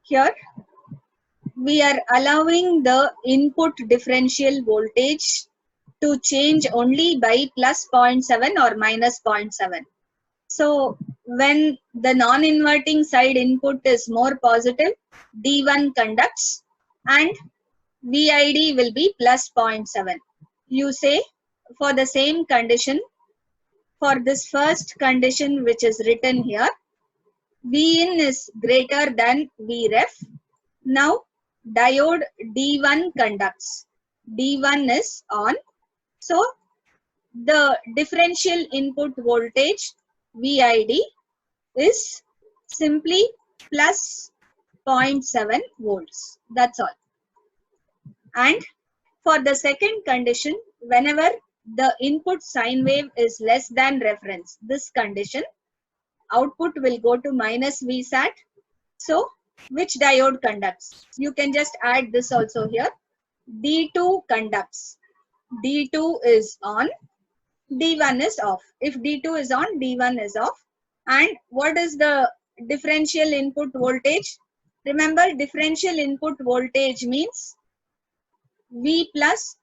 Here we are allowing the input differential voltage to change only by plus 0.7 or minus 0.7. So when the non-inverting side input is more positive, D1 conducts and VID will be plus 0.7. You say for the same condition, for this first condition which is written here, Vin is greater than Vref. Now diode D1 conducts. D1 is on. So the differential input voltage VID is simply plus 0.7 volts. That's all. And for the second condition, whenever the input sine wave is less than reference, this condition, output will go to minus Vsat. So which diode conducts? You can just add this also here. D2 conducts. D2 is on, D1 is off. If D2 is on, D1 is off. And what is the differential input voltage? Remember, differential input voltage means V plus,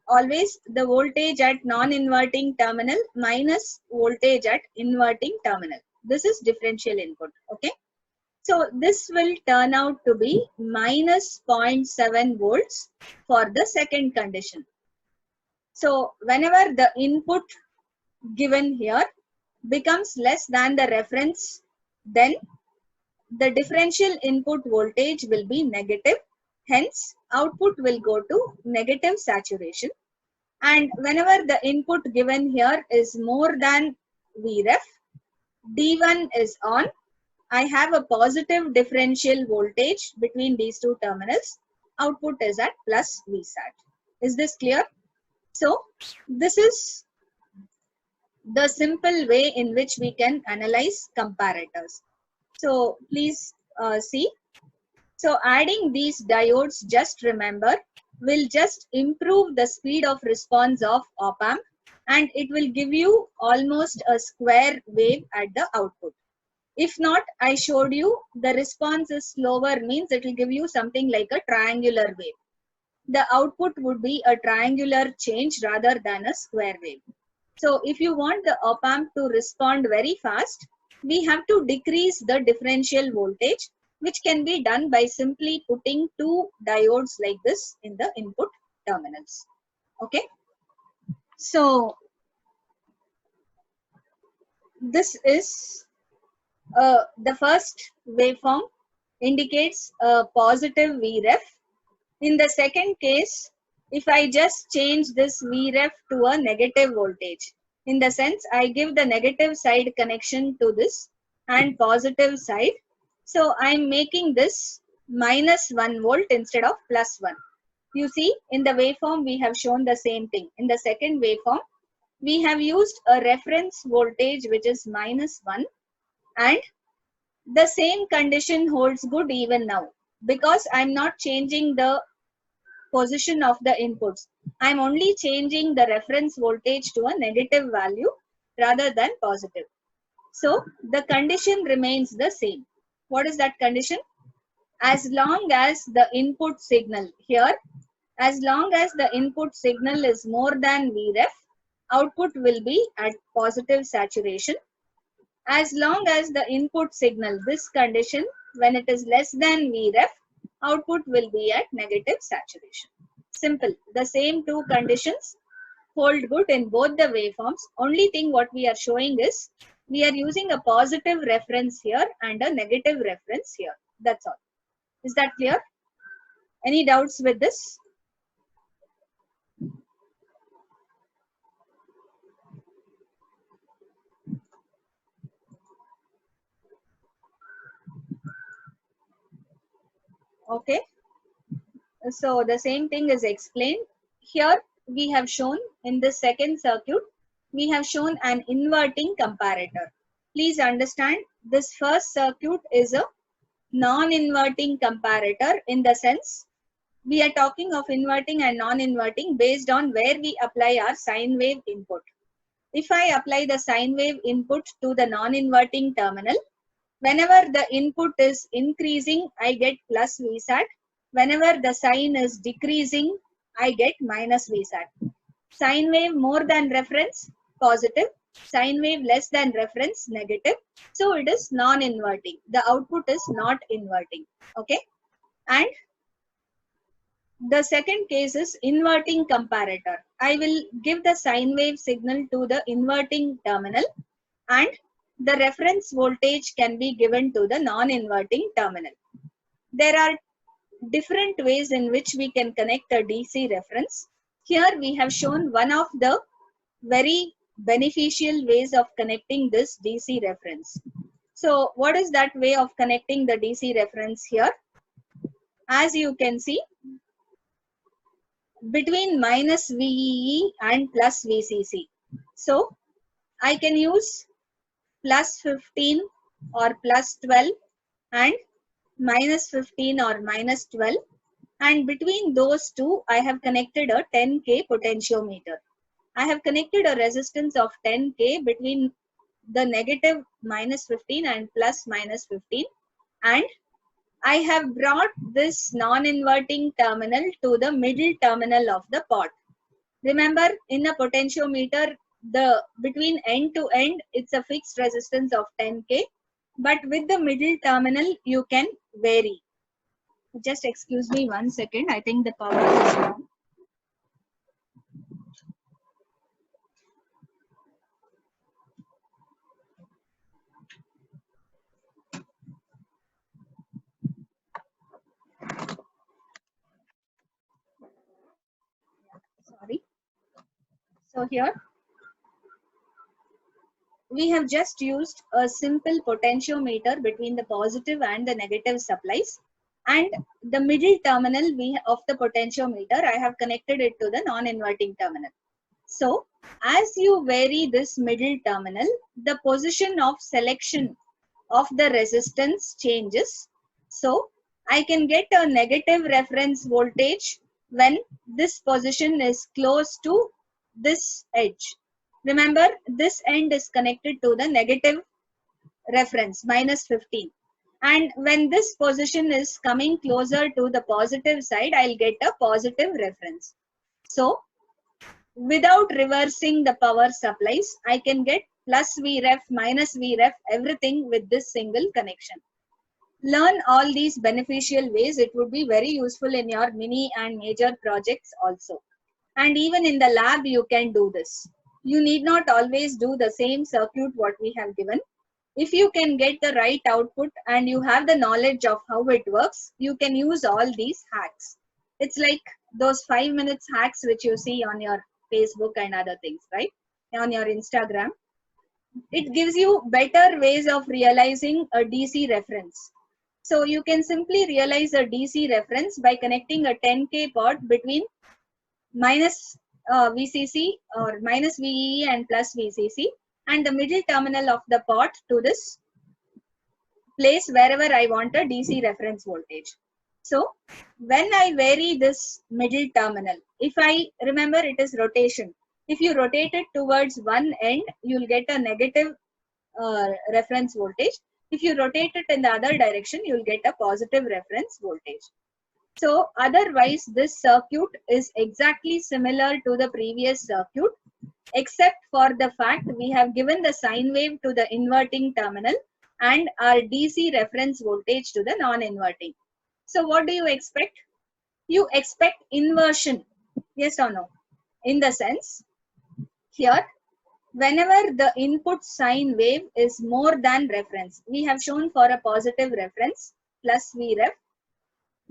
always the voltage at non-inverting terminal minus voltage at inverting terminal. This is differential input. Okay. So this will turn out to be minus 0.7 volts for the second condition. So whenever the input given here becomes less than the reference, then the differential input voltage will be negative. Hence, output will go to negative saturation. And whenever the input given here is more than Vref, D1 is on. I have a positive differential voltage between these two terminals. Output is at plus Vsat. Is this clear? So, this is the simple way in which we can analyze comparators. So please see. So adding these diodes, just remember, will just improve the speed of response of op-amp and it will give you almost a square wave at the output. If not, I showed you the response is slower means it will give you something like a triangular wave. The output would be a triangular change rather than a square wave. So if you want the op-amp to respond very fast, we have to decrease the differential voltage, which can be done by simply putting two diodes like this in the input terminals. Okay. So this is the first waveform indicates a positive Vref. In the second case, if I just change this Vref to a negative voltage, in the sense I give the negative side connection to this and positive side. So I'm making this minus 1 volt instead of plus 1. You see, in the waveform we have shown the same thing. In the second waveform, we have used a reference voltage which is minus 1 and the same condition holds good even now because I'm not changing the position of the inputs. I'm only changing the reference voltage to a negative value rather than positive. So the condition remains the same. What is that condition? As long as the input signal here, as long as the input signal is more than Vref, output will be at positive saturation. As long as the input signal, this condition, when it is less than Vref, output will be at negative saturation. Simple. The same two conditions hold good in both the waveforms. Only thing what we are showing is we are using a positive reference here and a negative reference here. That's all. Is that clear? Any doubts with this? Okay. So the same thing is explained. Here we have shown in the second circuit, we have shown an inverting comparator. Please understand this first circuit is a non-inverting comparator in the sense we are talking of inverting and non-inverting based on where we apply our sine wave input. If I apply the sine wave input to the non-inverting terminal, Whenever the input is increasing, I get plus VSAT. Whenever the sign is decreasing, I get minus VSAT. Sine wave more than reference, positive. Sine wave less than reference, negative. So it is non-inverting. The output is not inverting. Okay. And the second case is inverting comparator. I will give the sine wave signal to the inverting terminal, and the reference voltage can be given to the non-inverting terminal. There are different ways in which we can connect a DC reference. Here we have shown one of the very beneficial ways of connecting this DC reference. So what is that way of connecting the DC reference here? As you can see, between minus VEE and plus VCC. So I can use plus 15 or plus 12 and minus 15 or minus 12, and between those two I have connected a 10K potentiometer. I have connected a resistance of 10K between the negative minus 15 and plus minus 15, and I have brought this non-inverting terminal to the middle terminal of the pot. Remember, in a potentiometer, the between end to end, it's a fixed resistance of 10K, but with the middle terminal, you can vary. Just excuse me 1 second. I think the power is down. Sorry. So here, we have just used a simple potentiometer between the positive and the negative supplies, and the middle terminal of the potentiometer, I have connected it to the non-inverting terminal. So as you vary this middle terminal, the position of selection of the resistance changes. So I can get a negative reference voltage when this position is close to this edge. Remember, this end is connected to the negative reference, minus 15. And when this position is coming closer to the positive side, I'll get a positive reference. So without reversing the power supplies, I can get plus Vref, minus Vref, everything with this single connection. Learn all these beneficial ways. It would be very useful in your mini and major projects also. And even in the lab, you can do this. You need not always do the same circuit what we have given. If you can get the right output and you have the knowledge of how it works, you can use all these hacks. It's like those 5 minutes hacks which you see on your Facebook and other things, right? On your Instagram. It gives you better ways of realizing a DC reference. So you can simply realize a DC reference by connecting a 10K pot between minus VCC or minus VEE and plus VCC, and the middle terminal of the pot to this place wherever I want a DC reference voltage. So when I vary this middle terminal, if I remember, it is rotation. If you rotate it towards one end, you'll get a negative reference voltage. If you rotate it in the other direction, you'll get a positive reference voltage. So otherwise, this circuit is exactly similar to the previous circuit, except for the fact we have given the sine wave to the inverting terminal and our DC reference voltage to the non-inverting. So what do you expect? You expect inversion, yes or no? In the sense, here, whenever the input sine wave is more than reference, we have shown for a positive reference, plus Vref.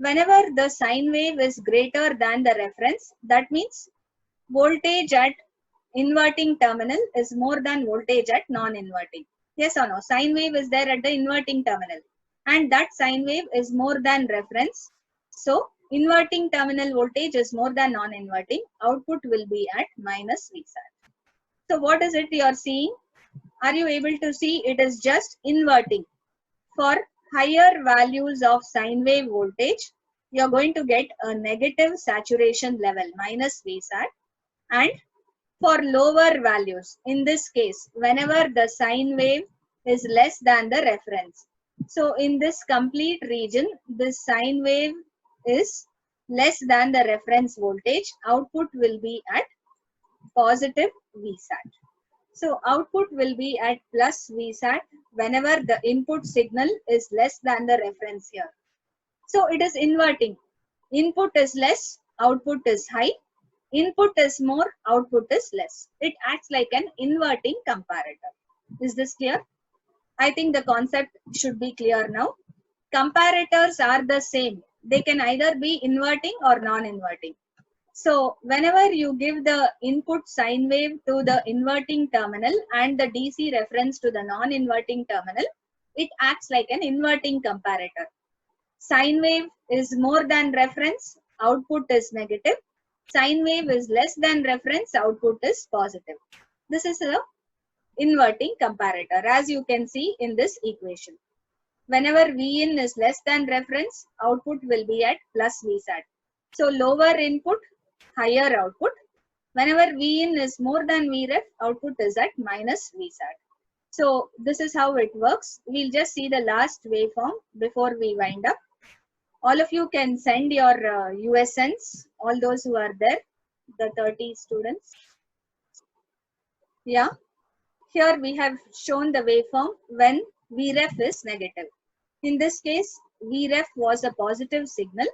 Whenever the sine wave is greater than the reference, that means voltage at inverting terminal is more than voltage at non-inverting. Yes or no? Sine wave is there at the inverting terminal, and that sine wave is more than reference. So inverting terminal voltage is more than non-inverting. Output will be at minus VSAT. So what is it you are seeing? Are you able to see? It is just inverting. For higher values of sine wave voltage, you are going to get a negative saturation level, minus VSAT. And for lower values, in this case, whenever the sine wave is less than the reference, So in this complete region, this sine wave is less than the reference voltage. Output will be at positive VSAT. So output will be at plus VSAT whenever the input signal is less than the reference here. So it is inverting. Input is less, output is high. Input is more, output is less. It acts like an inverting comparator. Is this clear? I think the concept should be clear now. Comparators are the same. They can either be inverting or non-inverting. So whenever you give the input sine wave to the inverting terminal and the DC reference to the non-inverting terminal, it acts like an inverting comparator. Sine wave is more than reference, output is negative. Sine wave is less than reference, output is positive. This is a inverting comparator, as you can see in this equation. Whenever Vin is less than reference, output will be at plus Vsat. So lower input, higher output. Whenever Vin is more than Vref, output is at minus Vsat. So this is how it works. We'll just see the last waveform before we wind up. All of you can send your USNs, all those who are there, the 30 students. Yeah. Here we have shown the waveform when Vref is negative. In this case, Vref was a positive signal.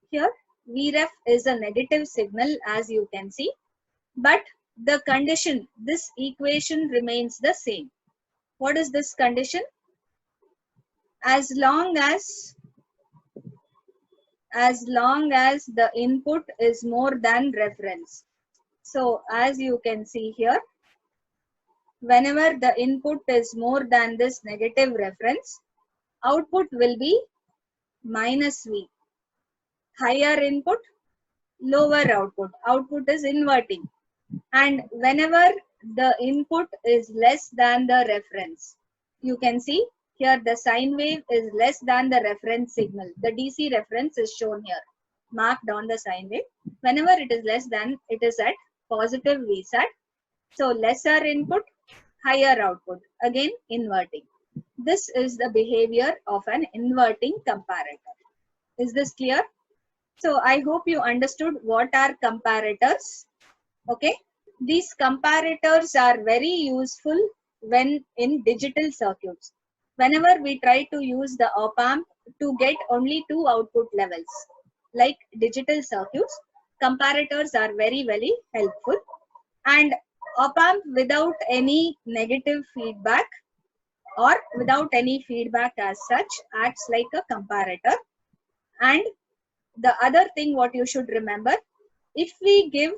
Here, Vref is a negative signal, as you can see. But the condition, this equation remains the same. What is this condition? As long as the input is more than reference. So as you can see here, whenever the input is more than this negative reference, output will be minus V. Higher input, lower output. Output is inverting. And whenever the input is less than the reference, you can see here the sine wave is less than the reference signal. The DC reference is shown here, marked on the sine wave. Whenever it is less than, it is at positive VSAT. So lesser input, higher output, again inverting. This is the behavior of an inverting comparator. Is this clear? So I hope you understood what are comparators. Okay. These comparators are very useful when in digital circuits. Whenever we try to use the op-amp to get only two output levels, like digital circuits, comparators are very, very helpful. And op-amp without any negative feedback or without any feedback as such acts like a comparator. And the other thing what you should remember, if we give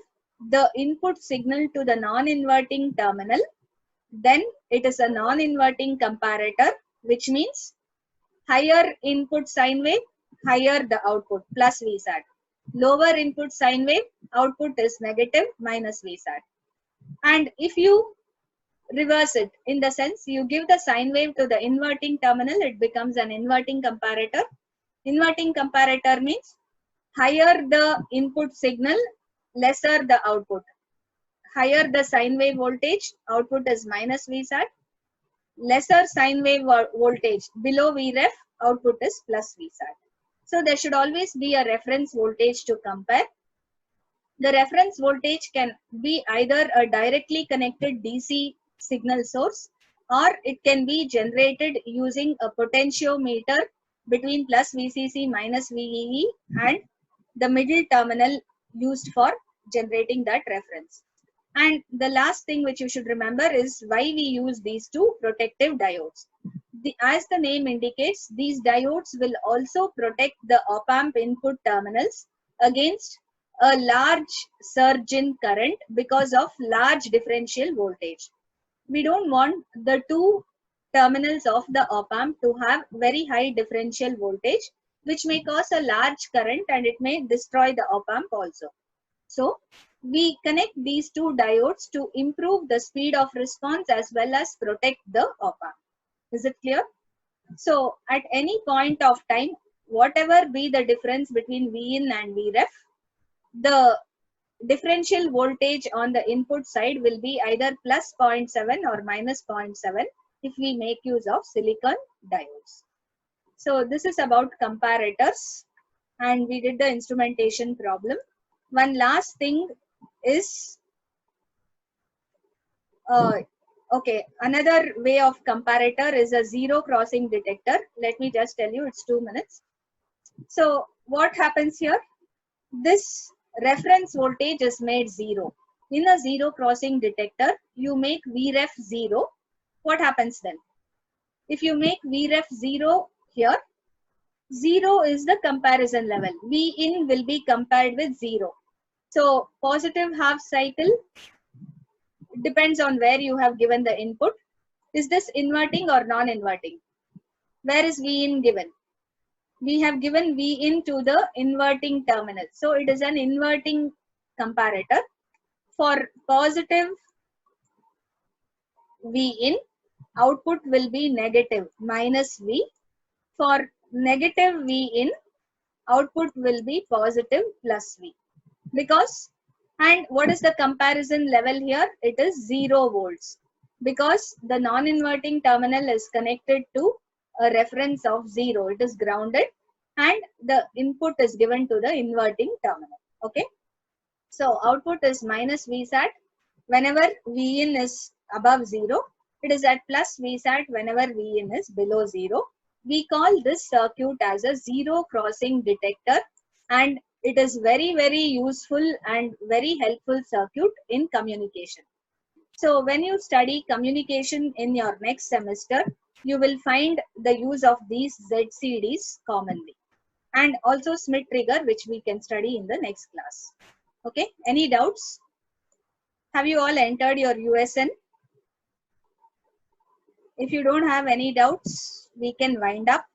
the input signal to the non-inverting terminal, then it is a non-inverting comparator, which means higher input sine wave, higher the output, plus Vsat. Lower input sine wave, output is negative, minus Vsat. And if you reverse it, in the sense you give the sine wave to the inverting terminal, it becomes an inverting comparator. Inverting comparator means higher the input signal, lesser the output. Higher the sine wave voltage, output is minus Vsat. Lesser sine wave voltage, below Vref, output is plus Vsat. So there should always be a reference voltage to compare. The reference voltage can be either a directly connected DC signal source, or it can be generated using a potentiometer between plus VCC minus VEE and the middle terminal used for generating that reference. And the last thing which you should remember is why we use these two protective diodes. As the name indicates, these diodes will also protect the op-amp input terminals against a large surge in current because of large differential voltage. We don't want the two terminals of the op-amp to have very high differential voltage, which may cause a large current and it may destroy the op-amp also. So we connect these two diodes to improve the speed of response as well as protect the op-amp. Is it clear? So at any point of time, whatever be the difference between Vin and Vref, the differential voltage on the input side will be either plus 0.7 or minus 0.7 if we make use of silicon diodes. So this is about comparators, and we did the instrumentation problem. One last thing is, okay, another way of comparator is a zero crossing detector. Let me just tell you, it's 2 minutes. So what happens here? This reference voltage is made 0. In a zero crossing detector, you make Vref 0. What happens then? If you make Vref 0 here, 0 is the comparison level. Vin will be compared with 0. So positive half cycle depends on where you have given the input. Is this inverting or non-inverting? Where is Vin given? We have given Vin to the inverting terminal. So it is an inverting comparator. For positive Vin, output will be negative minus V. For negative Vin, output will be positive plus V. Because, and what is the comparison level here? It is 0 volts. Because the non-inverting terminal is connected to a reference of 0. It is grounded and the input is given to the inverting terminal. Okay. So output is minus Vsat whenever Vin is above 0. It is at plus Vsat whenever Vin is below 0. We call this circuit as a zero crossing detector, and it is very, very useful and very helpful circuit in communication. So when you study communication in your next semester, you will find the use of these ZCDs commonly, and also Schmitt trigger, which we can study in the next class. Okay, any doubts? Have you all entered your USN? If you don't have any doubts, we can wind up.